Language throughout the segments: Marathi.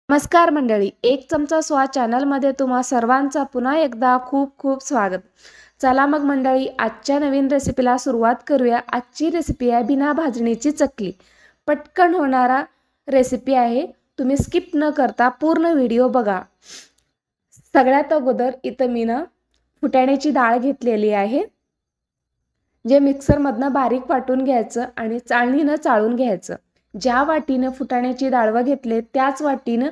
नमस्कार मंडळी, एक चमचा स्वाद चॅनलमध्ये तुम्हा सर्वांचा पुन्हा एकदा खूप खूप स्वागत. चला मग मंडळी, आजच्या नवीन रेसिपीला सुरुवात करूया. आजची रेसिपी आहे बिना भाजणीची चकली. पटकन होणारा रेसिपी आहे. तुम्ही स्किप न करता पूर्ण व्हिडिओ बघा. सगळ्यात अगोदर इथं मी फुटाण्याची डाळ घेतलेली आहे, जे मिक्सरमधनं बारीक वाटून घ्यायचं आणि चाळणीनं चाळून घ्यायचं. ज्या वाटीनं फुटाण्याची डाळवं घेतले त्याच वाटीनं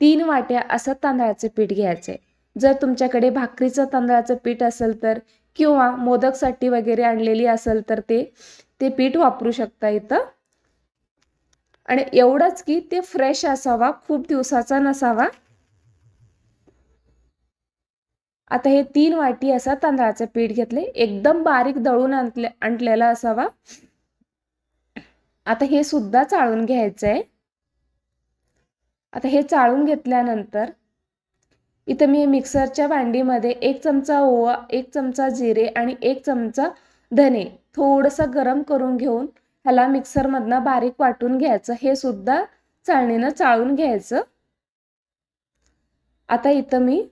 3 वाट्या असं तांदळाचं पीठ घ्यायचं. जर तुमच्याकडे भाकरीचं तांदळाचं पीठ असेल तर किंवा मोदकसाठी वगैरे आणलेली असेल तर ते पीठ वापरू शकता इथं. आणि एवढंच की ते फ्रेश असावा, खूप दिवसाचा नसावा. आता हे 3 वाटी असं तांदळाचं पीठ घेतले, एकदम बारीक दळून आणलेला असावा. आता हे सुद्धा चाळून घ्यायचं आहे. आता हे चाळून घेतल्यानंतर इथं मी मिक्सरच्या भांडीमध्ये 1 चमचा ओवा, 1 चमचा जिरे आणि 1 चमचा धने थोडंसं गरम करून घेऊन ह्याला मिक्सरमधनं बारीक वाटून घ्यायचं. हे सुद्धा चाळणीनं चाळून घ्यायचं. आता इथं मी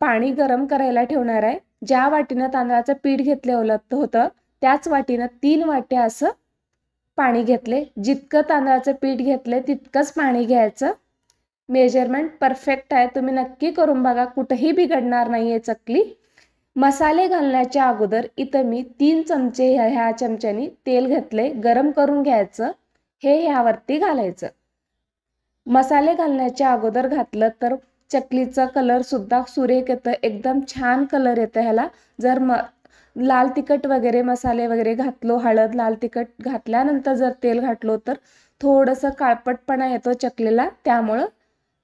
पाणी गरम करायला ठेवणार आहे. ज्या वाटीनं तांदळाचं पीठ घेतलं होतं त्याच वाटीनं 3 वाट्या असं पाणी घेतले. जितकं तांदळाचं पीठ घेतले तितकंच पाणी घ्यायचं. मेजरमेंट परफेक्ट आहे, तुम्ही नक्की करून बघा, कुठेही बिघडणार नाही आहे चकली. मसाले घालण्याच्या अगोदर इथं मी 3 चमचे ह्या चमच्यानी तेल घेतले, गरम करून घ्यायचं. हे ह्यावरती घालायचं. मसाले घालण्याच्या अगोदर घातलं तर चकलीचा कलर सुद्धा सुरेख येतं, एकदम छान कलर येतं ह्याला. जर लाल तिखट वगैरे मसाले वगैरे घातलो, हळद लाल तिखट घातल्यानंतर जर तेल घातलो तर थोडंसं काळपटपणा येतो चकलीला. त्यामुळं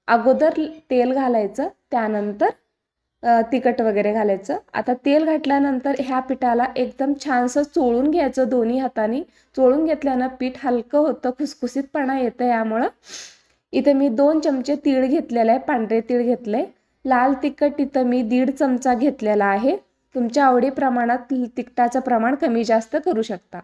अगोदर तेल घालायचं, त्यानंतर तिखट वगैरे घालायचं. आता तेल घातल्यानंतर ह्या पिठाला एकदम छानसं चोळून घ्यायचं. दोन्ही हाताने चोळून घेतल्यानं पीठ हलकं होतं, खुसखुशीतपणा येतं. यामुळं इथे मी 2 चमचे तीळ घेतलेले आहे, पांढरे तीळ घेतले. लाल तिखट इथं मी 1.5 चमचा घेतलेला आहे. तुमच्या आवडीप्रमाणात तिखटाचं प्रमाण कमी जास्त करू शकता.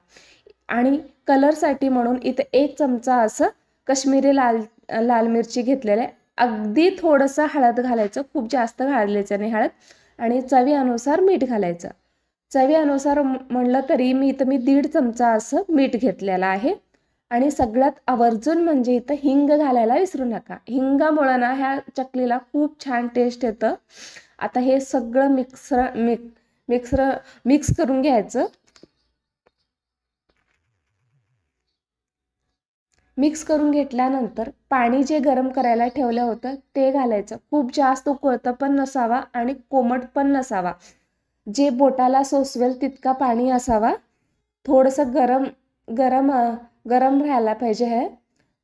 आणि कलरसाठी म्हणून इथं 1 चमचा असं कश्मीरी लाल मिरची घेतलेलं आहे. अगदी थोडंसं हळद घालायचं, खूप जास्त घालायचं नाही हळद. आणि चवीनुसार मीठ घालायचं. चवीनुसार म्हणलं तरी मी 1.5 चमचा असं मीठ घेतलेलं आहे. आणि सगळ्यात आवर्जून म्हणजे इथं हिंग घालायला विसरू नका. हिंगामुळं ह्या चकलीला खूप छान टेस्ट येतं. आता हे सगळं मिक्स करून घ्यायचं. मिक्स करून घेतल्यानंतर पाणी जे गरम करायला ठेवलं होतं ते घालायचं. खूप जास्त उकळतं पण नसावा आणि कोमट पण नसावा. जे बोटाला सोसवेल तितका पाणी असावा. थोडंसं गरम राहायला पाहिजे हे,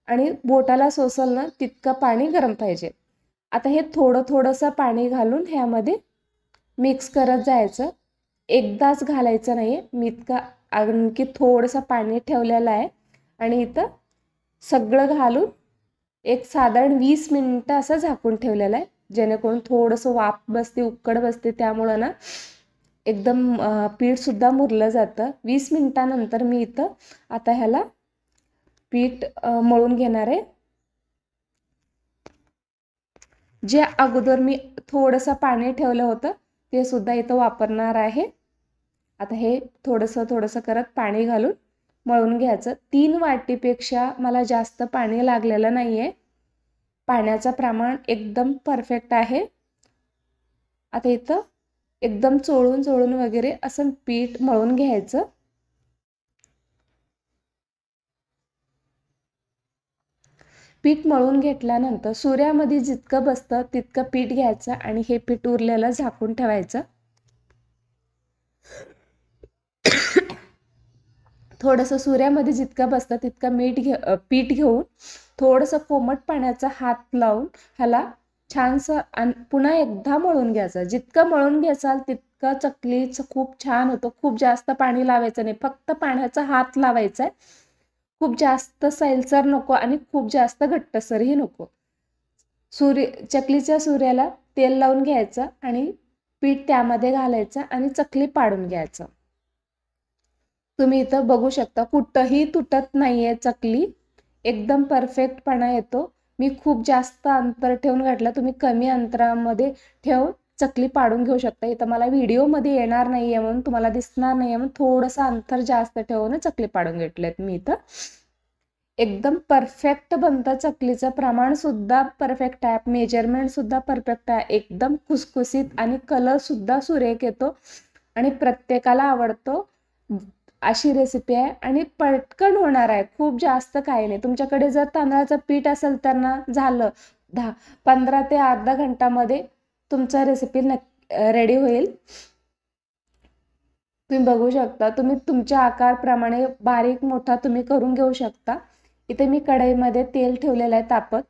आणि बोटाला सोसल ना तितकं पाणी गरम पाहिजे. आता हे थोडंसं पाणी घालून ह्यामध्ये मिक्स करत जायचं. एकदाच घालायचं नाही आहे. मी आणखी थोडंसं पाणी ठेवलेलं आहे आणि इथं सगळं घालून एक साधारण 20 मिनिटं असं झाकून ठेवलेलं आहे, जेणेकरून थोडंसं वाफ बसते, उकड बसते. त्यामुळं एकदम पीठसुद्धा मुरलं जातं. 20 मिनिटानंतर मी इथं आता ह्याला पीठ मळून घेणार आहे. जे अगोदर मी थोडंसं पाणी ठेवलं होतं ते सुद्धा इथं वापरणार आहे. आता हे थोडंसं करत पाणी घालून मळून घ्यायचं. 3 वाटीपेक्षा मला जास्त पाणी लागलेलं नाही आहे. पाण्याचं प्रमाण एकदम परफेक्ट आहे. आता इथं एकदम चोळून वगैरे असं पीठ मळून घ्यायचं. पीठ मळून घेतल्यानंतर सुऱ्यामध्ये जितकं बसतं तितकं पीठ घ्यायचं आणि हे पीठ उरलेलं झाकून ठेवायचं. थोडंसं सुऱ्यामध्ये जितकं बसतं तितकं पीठ घेऊन थोडंसं कोमट पाण्याचा हात लावून ह्याला छानसं पुन्हा एकदा मळून घ्यायचं. जितकं मळून घ्याल तितकं चकलीचं खूप छान होतं. खूप जास्त पाणी लावायचं नाही, फक्त पाण्याचा हात लावायचा आहे. खूप जास्त सैलसर नको आणि खूप जास्त घट्टसरही नको. चकलीच्या सुऱ्याला तेल लावून घ्यायचं आणि पीठ त्यामध्ये घालायचं आणि चकली पाडून घ्यायचं. तुम्ही इथं बघू शकता, कुठंही तुटत नाहीये चकली, एकदम परफेक्टपणा येतो. मी खूप जास्त अंतर ठेवून घातलं, तुम्ही कमी अंतरामध्ये ठेवून चकली पाडून घेऊ शकता. इथं मला व्हिडिओमध्ये येणार नाहीये म्हणून, तुम्हाला दिसणार नाहीये म्हणून थोडंसं अंतर जास्त ठेवून चकली पाडून घेतलेत मी इथं. एकदम परफेक्ट बनतं, चकलीचं प्रमाण सुद्धा परफेक्ट आहे, मेजरमेंट सुद्धा परफेक्ट आहे, एकदम खुसखुसीत आणि कलर सुद्धा सुरेख येतो आणि प्रत्येकाला आवडतो अशी रेसिपी आहे आणि पटकन होणार आहे. खूप जास्त काही नाही. तुमच्याकडे जर तांदळाचं पीठ असेल तर ना झालं, 15 ते अर्धा घंटामध्ये तुमचा रेसिपी रेडी होईल. तुम्ही बघू शकता, तुम्ही तुमच्या आकारप्रमाणे बारीक मोठा तुम्ही करून घेऊ शकता. इथे मी कढईमध्ये तेल ठेवलेलं आहे तापत,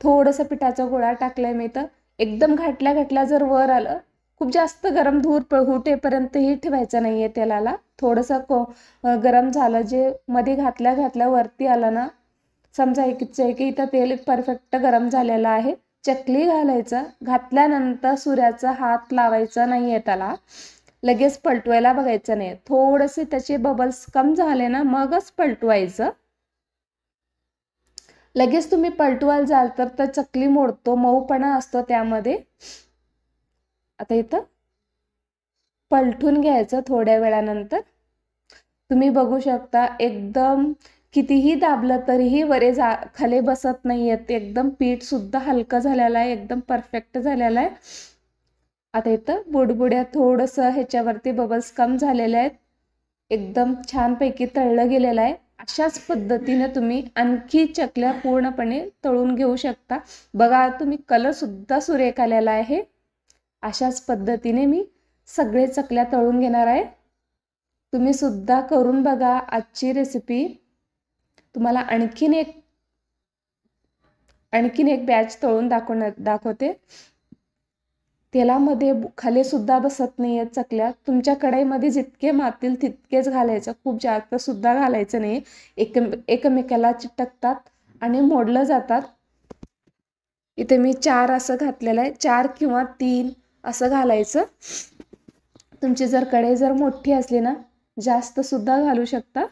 थोडंसं पिठाचा गोळा टाकलाय मी इथं. एकदम घातल्या जर वर आलं, खूप जास्त गरम धूर फुटेपर्यंतही ठेवायचं नाहीये तेलाला. थोडंसं गरम झालं, जे मध्ये घातल्या वरती आलं ना, समजायचं की इथं तेल परफेक्ट गरम झालेलं आहे. चकली घालायचं, घातल्यानंतर सूर्याचा हात लावायचा नाहीये त्याला, लगेच पलटवायला बघायचं नाही. थोडेसे त्याचे बबल्स कम झाले ना मगच पलटवायचं. लगेच तुम्ही पलटवायला जाल तर चकली मोडतो, मऊपणा असतो त्यामध्ये. आता इथं पलटून घ्यायचं थोड्या वेळानंतर. तुम्ही बघू शकता, एकदम कितीही दाबलं तरीही वरे खाली बसत नाहीयेत. एकदम पीठ सुद्धा हलकं झालेलं आहे, एकदम परफेक्ट झालेलं आहे. आता इथं बुडबुड्या थोडंसं ह्याच्यावरती बबल्स कम झालेले आहेत, एकदम छानपैकी तळलं गेलेलं आहे. अशाच पद्धतीने तुम्ही आणखी चकल्या पूर्णपणे तळून घेऊ शकता. बघा, तुम्ही कलर सुद्धा सुरेख आलेला आहे. अशाच पद्धतीने मी सगळे चकल्या तळून घेणार आहे. तुम्ही सुद्धा करून बघा आजची रेसिपी. तुम्हाला आणखीन एक बॅच तळून दाखवते. तेलामध्ये खाली सुद्धा बसत नाहीये चकल्या. तुमच्या कढईमध्ये जितके मातील तितकेच घालायचं, खूप जास्त सुद्धा घालायचं नाही. एकमेकाला चिटकतात आणि मोडलं जातात. इथे मी 4 असं घातलेलं आहे, 4 किंवा 3 असं घालायचं. तुमची जर कढई जर मोठी असली ना, जास्त सुद्धा घालू शकता.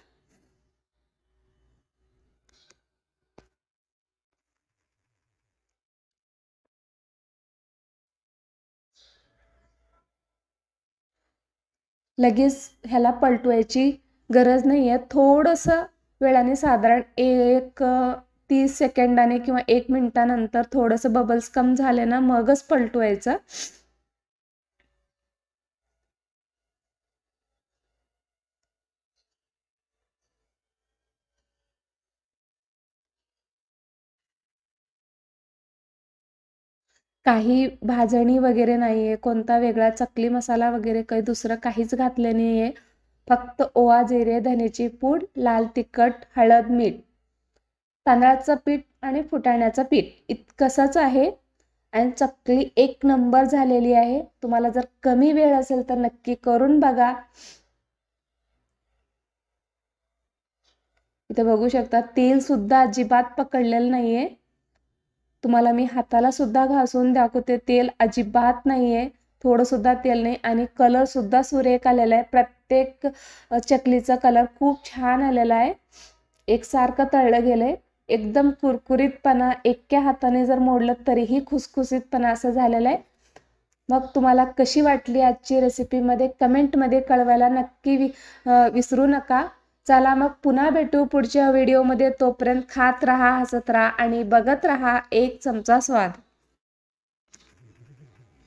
लगेच ह्याला पलटवायची गरज नाही आहे. थोडंसं वेळाने, साधारण 30 सेकंदाने किंवा 1 मिनिटानंतर थोडंसं बबल्स कम झाले ना मगच पलटवायचं. काही भाजणी वगैरे नाहीये, कोणता वेगळा चकली मसाला वगैरे काही दुसरं काहीच घातले नाहीये. फक्त ओवा, जिरे, धनेची पूड, लाल तिखट, हळद, मीठ, तांदळाचं पीठ आणि फुटाण्याचं पीठ इतकंच आहे आणि चकली 1 नंबर झालेली आहे. तुम्हाला जर कमी वेळ असेल तर नक्की करून बघा. इथे बघू शकता, तेल सुद्धा अजिबात पकडलेलं नाहीये. तुम्हाला मी हाताला सुद्धा घासून दाखवते, तेल अजिबात नाहीये, थोडं सुद्धा तेल नाही. आणि कलर सुद्धा सुरेख आलेला आहे. प्रत्येक चकलीचा कलर खूप छान आलेला आहे. एकसारखं तळलं गेलंय, एकदम कुरकुरीतपणा, एका हाताने जर मोडलं तरीही खुसखुसीतपणा असं झालेलं आहे. मग तुम्हाला कशी वाटली आजची रेसिपीमध्ये कमेंटमध्ये कळवायला नक्की विसरू नका. चला मग पुन्हा भेटू पुढच्या व्हिडिओमध्ये. तोपर्यंत खात राहा, हसत राहा आणि बघत राहा एक चमचा स्वाद.